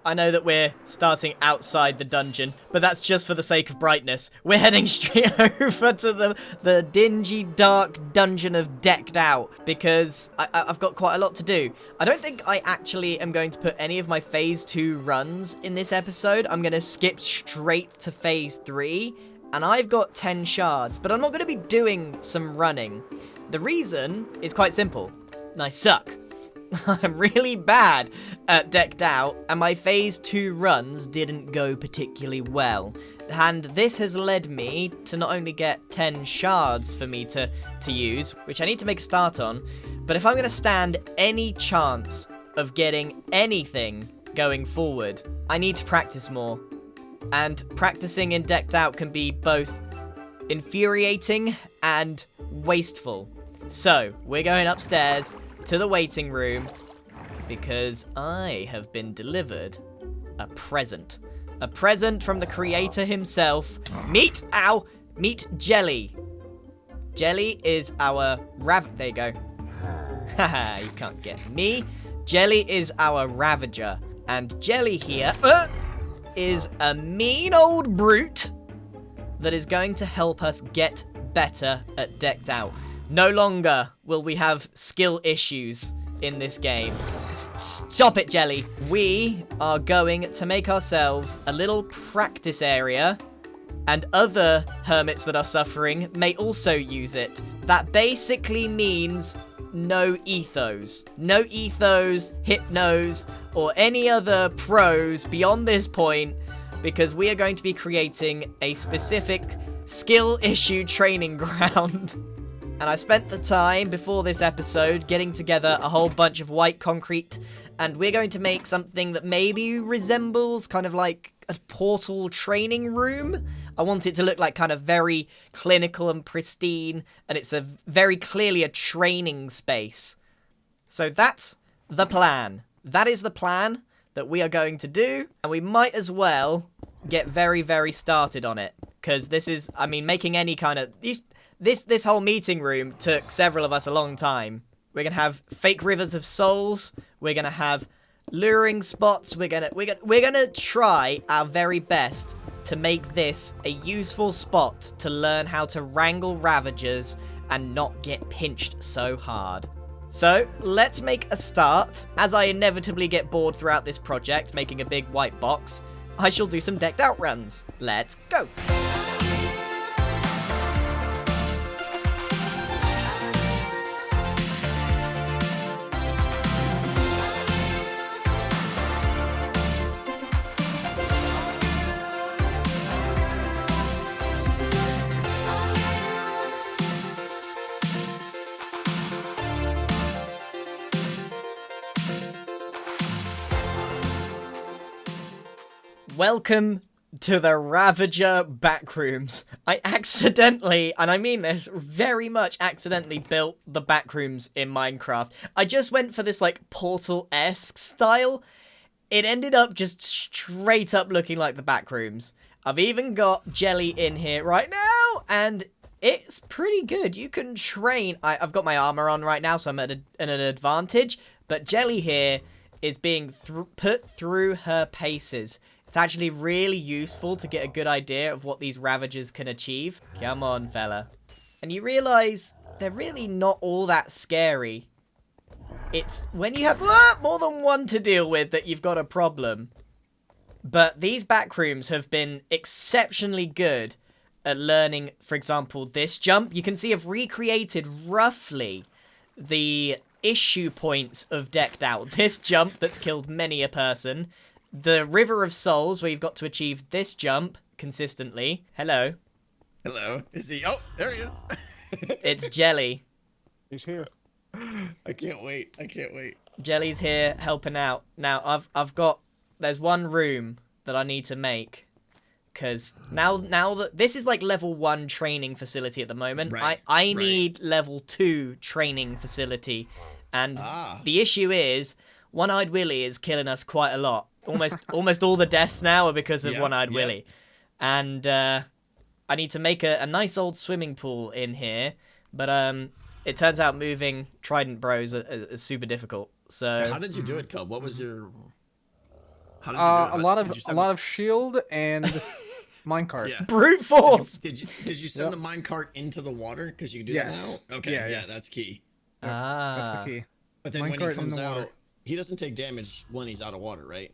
I know that we're starting outside the dungeon, but that's just for the sake of brightness. We're heading straight over to the dingy, dark dungeon of Decked Out, because I've got quite a lot to do. I don't think I actually am going to put any of my Phase 2 runs in this episode. I'm going to skip straight to Phase 3, and I've got 10 shards, but I'm not going to be doing some running. The reason is quite simple. I suck. I'm really bad at Decked Out, and my Phase 2 runs didn't go particularly well. And this has led me to not only get 10 shards for me to use, which I need to make a start on, but if I'm going to stand any chance of getting anything going forward, I need to practice more. And practicing in Decked Out can be both infuriating and wasteful. So, we're going upstairs to the waiting room, because I have been delivered a present. A present from the creator himself. Meet Jelly. Jelly is our there you go. Haha, you can't get me. Jelly is our Ravager. And Jelly here is a mean old brute that is going to help us get better at Decked Out. No longer will we have skill issues in this game. Stop it, Jelly. We are going to make ourselves a little practice area, and other hermits that are suffering may also use it. That basically means no ethos. No ethos, hypnos, or any other pros beyond this point, because we are going to be creating a specific skill issue training ground. And I spent the time before this episode getting together a whole bunch of white concrete, and we're going to make something that maybe resembles kind of like a portal training room. I want it to look like kind of very clinical and pristine, and it's a very clearly a training space. So that's the plan. That is the plan that we are going to do, and we might as well get very, very started on it, because this is, I mean, making any kind of... This whole meeting room took several of us a long time. We're gonna have fake rivers of souls. We're gonna have luring spots. We're gonna try our very best to make this a useful spot to learn how to wrangle Ravagers and not get pinched so hard. So let's make a start. As I inevitably get bored throughout this project, making a big white box, I shall do some Decked Out runs. Let's go. Welcome to the Ravager backrooms. I accidentally, and I mean this, very much accidentally built the backrooms in Minecraft. I just went for this like Portal-esque style. It ended up just straight up looking like the backrooms. I've even got Jelly in here right now, and it's pretty good. You can train. I've got my armor on right now, so I'm at an advantage, but Jelly here is being put through her paces. It's actually really useful to get a good idea of what these Ravagers can achieve. Come on, fella. And you realise they're really not all that scary. It's when you have more than one to deal with that you've got a problem. But these backrooms have been exceptionally good at learning, for example, this jump. You can see I've recreated roughly the issue points of Decked Out. This jump that's killed many a person. The River of Souls, where you've got to achieve this jump consistently. Hello. Hello. Is he? Oh, there he is. It's Jelly. He's here. I can't wait. I can't wait. Jelly's here helping out. Now, there's one room that I need to make. Because now that this is like level 1 training facility at the moment, right. I need level 2 training facility. And the issue is, One-Eyed Willy is killing us quite a lot. Almost all the deaths now are because of One-Eyed Willy. And I need to make a nice old swimming pool in here. But it turns out moving Trident Bros is super difficult. So how did you do it, Cub? What was your... How did you do it? A lot Did of you a send lot of shield and minecart. Yeah. Brute force! Did you send Yep. the minecart into the water? Because you can do Yes. that now? Okay, Yeah, yeah, yeah. that's key. Yep, That's the key. But then when he Minecart in comes the water. out, he doesn't take damage when he's out of water, right?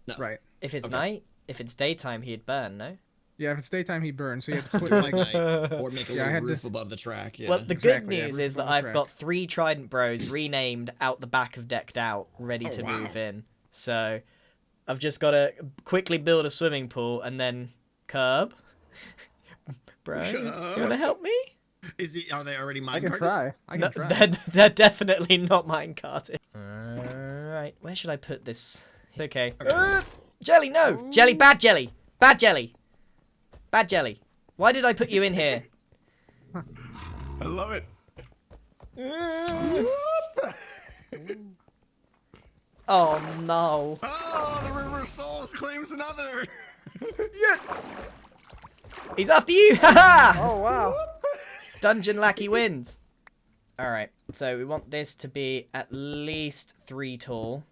No. Right. If it's Okay. night, if it's daytime, he'd burn, no? Yeah, if it's daytime, he burns, so you have to put Put like. like night, or make a Yeah, I little had to- roof above the track. Yeah. Well, the Exactly, good yeah, news roof is that above the I've track. got 3 Trident Bros renamed out the back of Decked Out, ready Oh, to wow. move in. So, I've just got to quickly build a swimming pool and then curb. Bro, you want to help me? Are they already I can minecarted? try. I can No, try. they're definitely not minecarted. Alright, where should I put this? Okay. Jelly, no! Jelly, bad jelly! Bad jelly! Bad jelly. Why did I put you in here? I love it. Oh no. Oh, the River of Souls claims another. He's after you! Haha! Oh wow. Dungeon Lackey wins. Alright, so we want this to be at least 3 tall.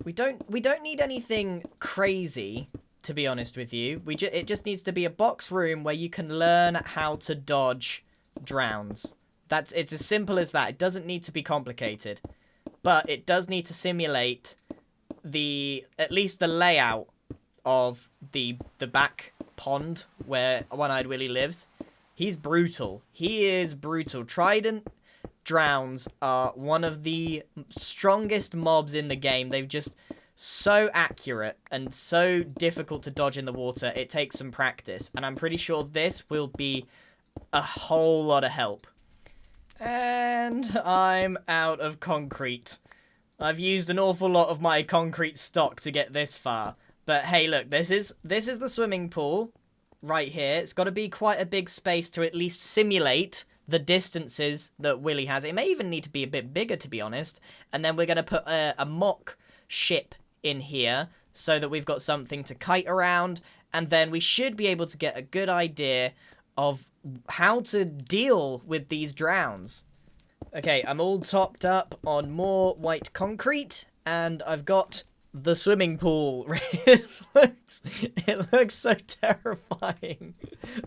We don't need anything crazy, to be honest with you. It just needs to be a box room where you can learn how to dodge drowns. It's as simple as that. It doesn't need to be complicated. But it does need to simulate at least the layout of the back pond where One-Eyed Willy lives. He's brutal. He is brutal. Trident drowns are one of the strongest mobs in the game. They've just so accurate and so difficult to dodge in the water. It takes some practice. And I'm pretty sure this will be a whole lot of help. And I'm out of concrete. I've used an awful lot of my concrete stock to get this far. But hey, look, this is the swimming pool right here. It's got to be quite a big space to at least simulate the distances that Willy has. It may even need to be a bit bigger, to be honest. And then we're going to put a mock ship in here so that we've got something to kite around. And then we should be able to get a good idea of how to deal with these drowns. Okay, I'm all topped up on more white concrete, and I've got the swimming pool. It looks so terrifying.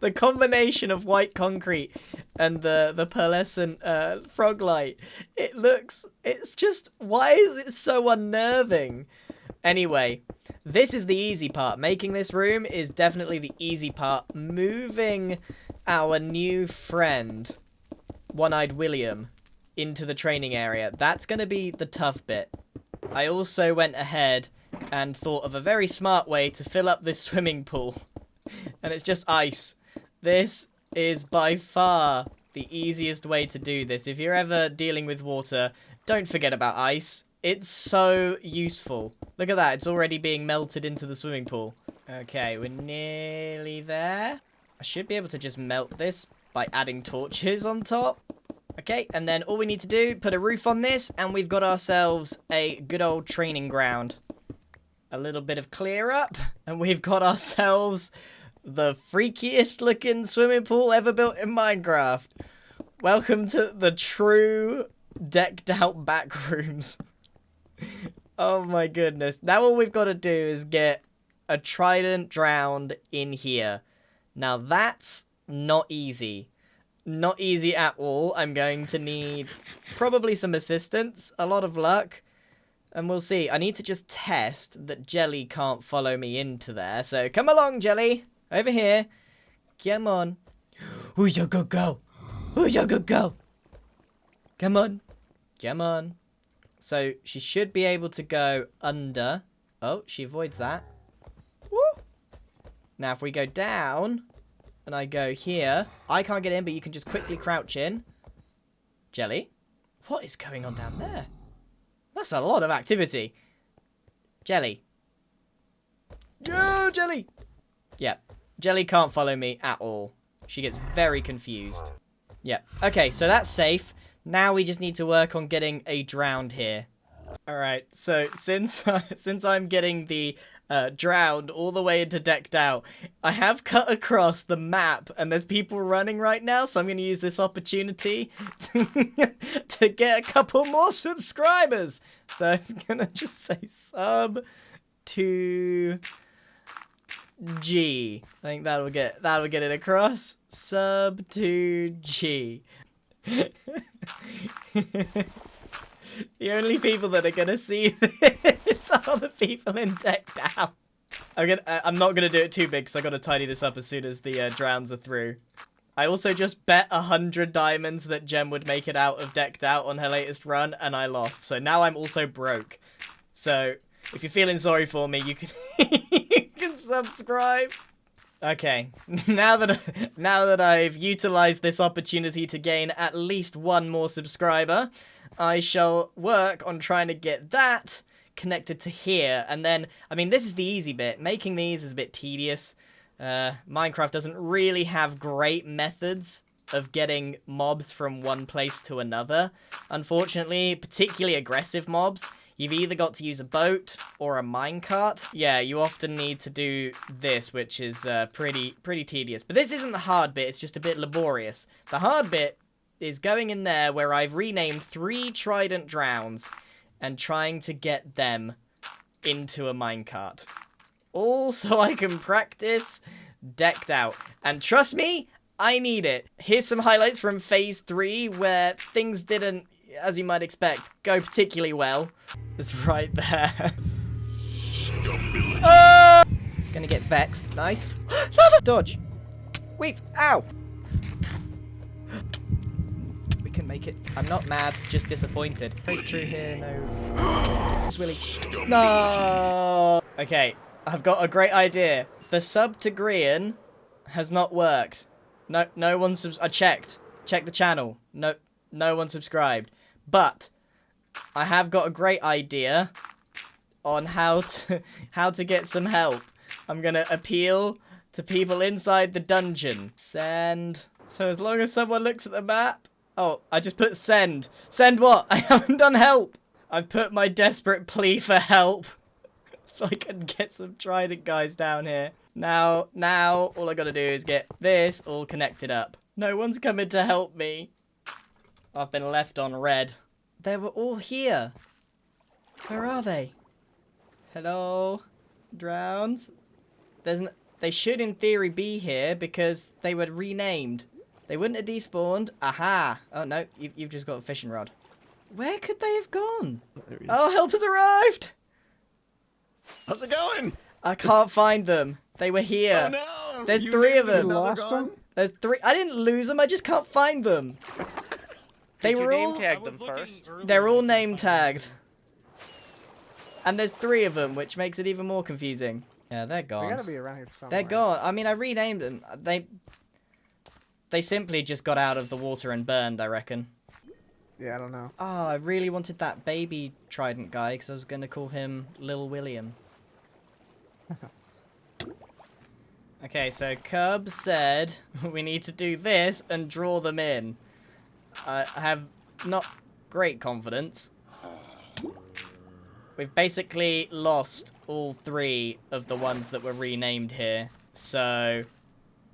The combination of white concrete and the pearlescent frog light. It's just, why is it so unnerving? Anyway, this is the easy part. Making this room is definitely the easy part. Moving our new friend, One-Eyed William, into the training area. That's going to be the tough bit. I also went ahead and thought of a very smart way to fill up this swimming pool. And it's just ice. This is by far the easiest way to do this. If you're ever dealing with water, don't forget about ice. It's so useful. Look at that. It's already being melted into the swimming pool. Okay, we're nearly there. I should be able to just melt this by adding torches on top. Okay, and then all we need to do, put a roof on this, and we've got ourselves a good old training ground. A little bit of clear up, and we've got ourselves the freakiest looking swimming pool ever built in Minecraft. Welcome to the true decked out back rooms. Oh my goodness. Now all we've got to do is get a trident drowned in here. Now that's not easy. Not easy at all. I'm going to need probably some assistance, a lot of luck, and we'll see. I need to just test that Jelly can't follow me into there. So come along, Jelly. Over here. Come on. Who's your good girl? Who's your good girl? Come on. Come on. So she should be able to go under. Oh, she avoids that. Woo! Now if we go down and I go here, I can't get in, but you can just quickly crouch in. Jelly? What is going on down there? That's a lot of activity. Jelly. Go, Jelly! Yep. Jelly can't follow me at all. She gets very confused. Yep. Okay, so that's safe. Now we just need to work on getting a drowned here. Alright, so since I'm getting the drowned all the way into decked out, I have cut across the map and there's people running right now, so I'm going to use this opportunity to get a couple more subscribers. So I'm going to just say sub to G. I think that'll get it across. Sub to G. The only people that are gonna see this are the people in Decked Out. I'm not gonna do it too big because I gotta tidy this up as soon as the drowns are through. I also just bet 100 diamonds that Gem would make it out of Decked Out on her latest run, and I lost. So now I'm also broke. So if you're feeling sorry for me, you can you can subscribe. Okay, now that I've utilized this opportunity to gain at least one more subscriber, I shall work on trying to get that connected to here. And then, I mean, this is the easy bit. Making these is a bit tedious. Minecraft doesn't really have great methods of getting mobs from one place to another. Unfortunately, particularly aggressive mobs, you've either got to use a boat or a minecart. Yeah, you often need to do this, which is pretty tedious. But this isn't the hard bit, it's just a bit laborious. The hard bit is going in there where I've renamed 3 Trident Drowns and trying to get them into a minecart. All so I can practice Decked Out. And trust me, I need it. Here's some highlights from Phase 3 where things didn't, as you might expect, go particularly well. It's right there. Gonna get vexed. Nice. Lava! Dodge. Weave. Ow! We can make it. I'm not mad, just disappointed. Right through here, no. It's really. No! Okay. I've got a great idea. The sub to Grian has not worked. No one I checked. Check the channel. No one subscribed. But I have got a great idea on how to get some help. I'm gonna appeal to people inside the dungeon. Send. So as long as someone looks at the map. Oh, I just put send. Send what? I haven't done help. I've put my desperate plea for help. So I can get some Trident guys down here. Now, all I gotta do is get this all connected up. No one's coming to help me. I've been left on red. They were all here. Where are they? Hello? Drowns? They should, in theory, be here because they were renamed. They wouldn't have despawned. Aha! Oh, no, you've just got a fishing rod. Where could they have gone? Oh, help has arrived! How's it going? I can't find them. They were here. Oh no! There's 3 of them. You lost them? There's 3. I didn't lose them. I just can't find them. They were all. Tag them first. They're all name tagged. And there's 3 of them, which makes it even more confusing. Yeah, they're They gotta gone. be around here somewhere. They're gone. I mean, I renamed them. They simply just got out of the water and burned, I reckon. Yeah, I don't know. Oh, I really wanted that baby Trident guy because I was going to call him Lil William. Okay, so Cub said we need to do this and draw them in. I have not great confidence. We've basically lost all 3 of the ones that were renamed here. So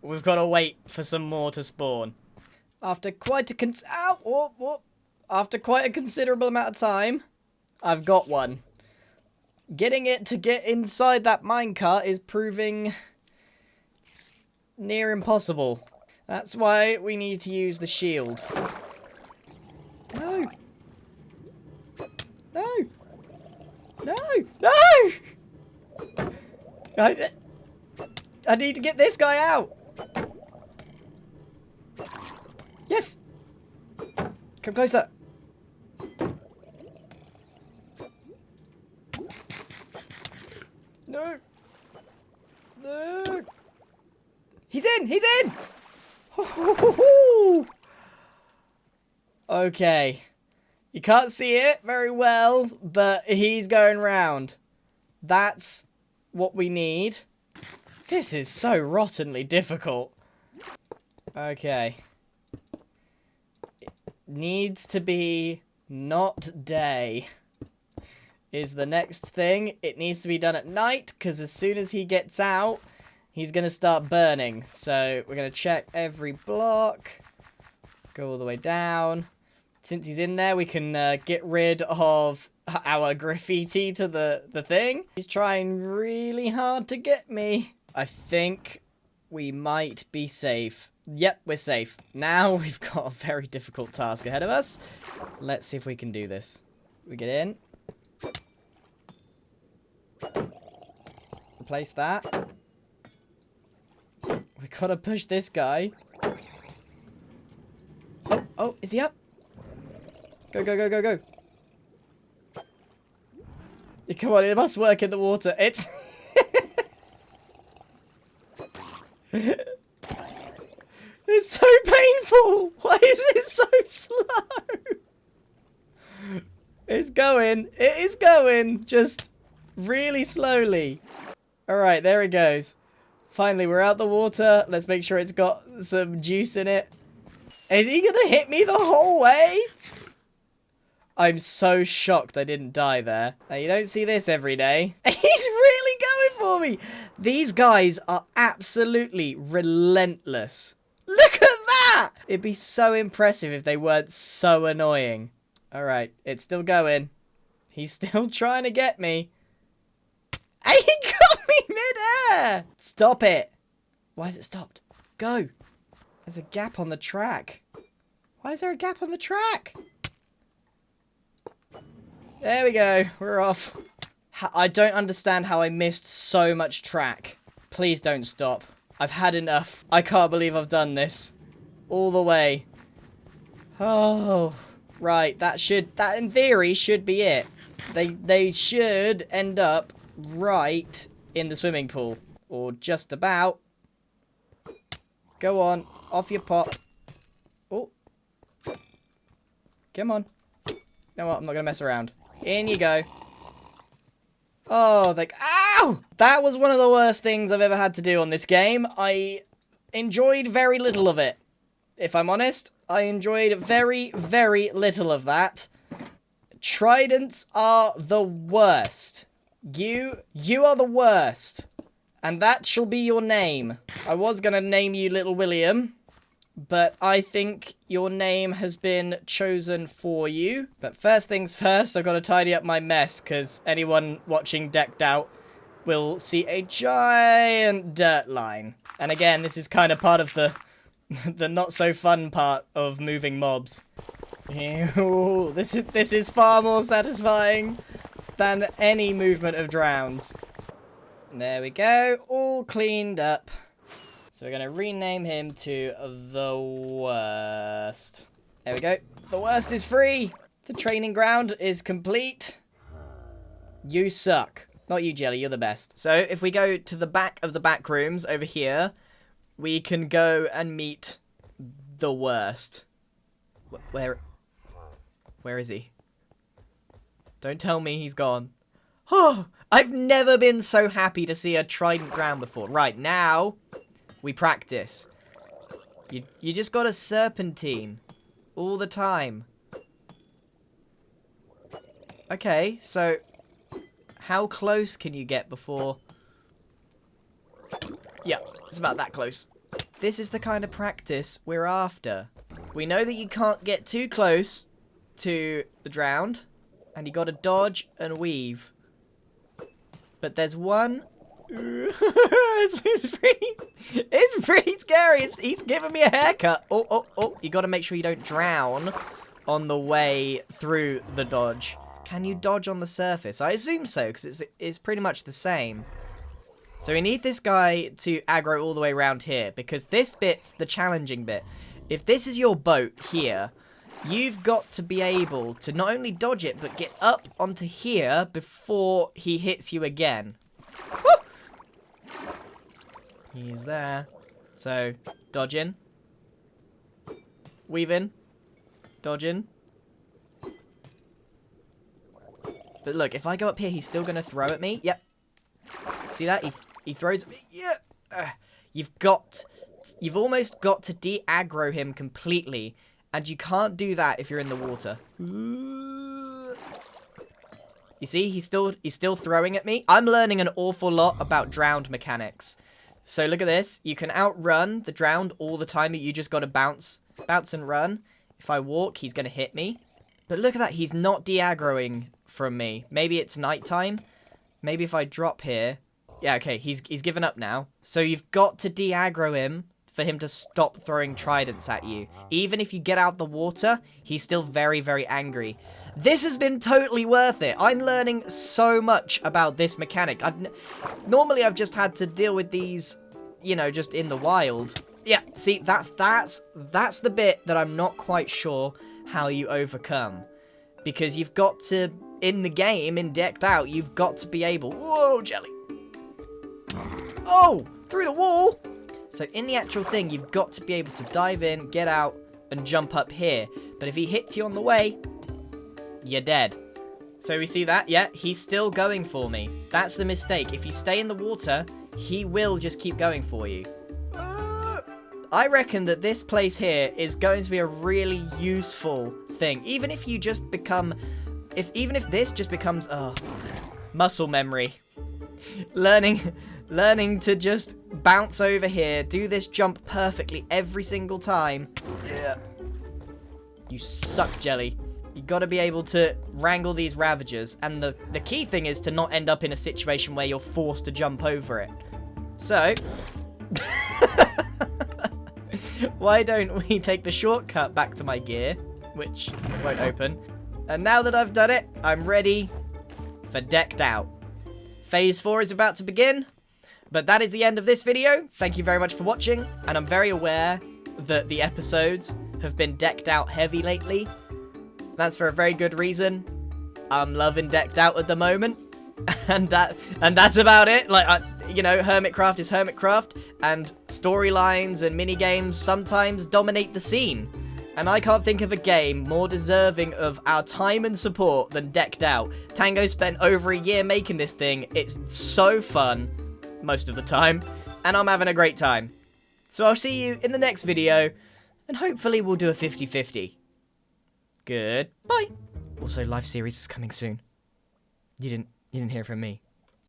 we've got to wait for some more to spawn. After quite a After quite a considerable amount of time, I've got one. Getting it to get inside that minecart is proving near impossible. That's why we need to use the shield. No! No! No! No! I need to get this guy out! Yes! Come closer! No! No! He's in! He's in! Okay. You can't see it very well, but he's going round. That's what we need. This is so rottenly difficult. Okay. It needs to be not day. Is the next thing. It needs to be done at night, because as soon as he gets out, he's going to start burning. So we're going to check every block. Go all the way down. Since he's in there, we can get rid of our graffiti to the thing. He's trying really hard to get me. I think we might be safe. Yep, we're safe. Now we've got a very difficult task ahead of us. Let's see if we can do this. We get in. Replace that. We gotta push this guy. Oh, is he up? Go, go, go, go, go. Yeah, come on, it must work in the water. It's... It's so painful. Why is it so slow? It's going. It is going. Just really slowly. Alright, there it goes. Finally, we're out the water. Let's make sure it's got some juice in it. Is he gonna hit me the whole way? I'm so shocked I didn't die there. Now, you don't see this every day. He's really going for me. These guys are absolutely relentless. Look at that! It'd be so impressive if they weren't so annoying. Alright, it's still going. He's still trying to get me. He got me mid-air! Stop it. Why has it stopped? Go. There's a gap on the track. Why is there a gap on the track? There we go. We're off. I don't understand how I missed so much track. Please don't stop. I've had enough. I can't believe I've done this. All the way. Oh, right. That in theory should be it. They should end up right in the swimming pool. Or just about. Go on. Off your pop. Oh. Come on. You know what? I'm not going to mess around. In you go. Oh, like, ow! That was one of the worst things I've ever had to do on this game. I enjoyed very little of it. If I'm honest, I enjoyed very, very little of that. Tridents are the worst. You are the worst. And that shall be your name. I was going to name you Little William, but I think your name has been chosen for you. But first things first, I've got to tidy up my mess, because anyone watching Decked Out will see a giant dirt line. And again, this is kind of part of the the not so fun part of moving mobs. Ew, this is far more satisfying than any movement of drowns. There we go, all cleaned up. So we're going to rename him to The Worst. There we go. The Worst is free. The training ground is complete. You suck. Not you, Jelly. You're the best. So if we go to the back of the back rooms over here, we can go and meet The Worst. Where is he? Don't tell me he's gone. Oh, I've never been so happy to see a trident drown before. Right, now we practice. You just got a serpentine all the time. Okay, so how close can you get before... Yeah, it's about that close. This is the kind of practice we're after. We know that you can't get too close to the drowned, and you gotta dodge and weave. But there's one... it's pretty scary. He's giving me a haircut. Oh, you gotta make sure you don't drown on the way through the dodge. Can you dodge on the surface? I assume so, because it's pretty much the same. So we need this guy to aggro all the way around here, because this bit's the challenging bit. If this is your boat here, you've got to be able to not only dodge it, but get up onto here before he hits you again. Woo! He's there. So, dodging. Weaving. Dodging. But look, if I go up here, he's still going to throw at me. Yep. See that? He throws at me. Yeah. You've almost got to de-aggro him completely. And you can't do that if you're in the water. You see, he's still throwing at me. I'm learning an awful lot about drowned mechanics. So look at this. You can outrun the drowned all the time, but you just got to bounce and run. If I walk, he's going to hit me. But look at that. He's not de-aggroing from me. Maybe it's nighttime. Maybe if I drop here. Yeah, okay, he's given up now. So you've got to de-aggro him for him to stop throwing tridents at you. Even if you get out the water, he's still very, very angry. This has been totally worth it. I'm learning so much about this mechanic. Normally I've just had to deal with these, you know, just in the wild. Yeah, see, that's the bit that I'm not quite sure how you overcome. Because you've got to, in the game, in Decked Out, you've got to be able... Whoa, jelly! Oh! Through the wall! So in the actual thing, you've got to be able to dive in, get out, and jump up here. But if he hits you on the way, you're dead. So we see that? Yeah, he's still going for me. That's the mistake. If you stay in the water, he will just keep going for you. I reckon that this place here is going to be a really useful thing. Even if you just become... Even if this just becomes... muscle memory. Learning to just bounce over here, do this jump perfectly every single time. Yeah. You suck, Jelly. You gotta be able to wrangle these Ravagers, and the key thing is to not end up in a situation where you're forced to jump over it. So... why don't we take the shortcut back to my gear, which won't open. And now that I've done it, I'm ready for Decked Out. Phase 4 is about to begin, but that is the end of this video. Thank you very much for watching, and I'm very aware that the episodes have been decked out heavy lately. That's for a very good reason. I'm loving Decked Out at the moment, and that's about it. Like, you know, Hermitcraft is Hermitcraft, and storylines and minigames sometimes dominate the scene. And I can't think of a game more deserving of our time and support than Decked Out. Tango spent over a year making this thing. It's so fun, most of the time, and I'm having a great time. So I'll see you in the next video, and hopefully we'll do a 50-50. Goodbye. Also, Life Series is coming soon. You didn't hear from me.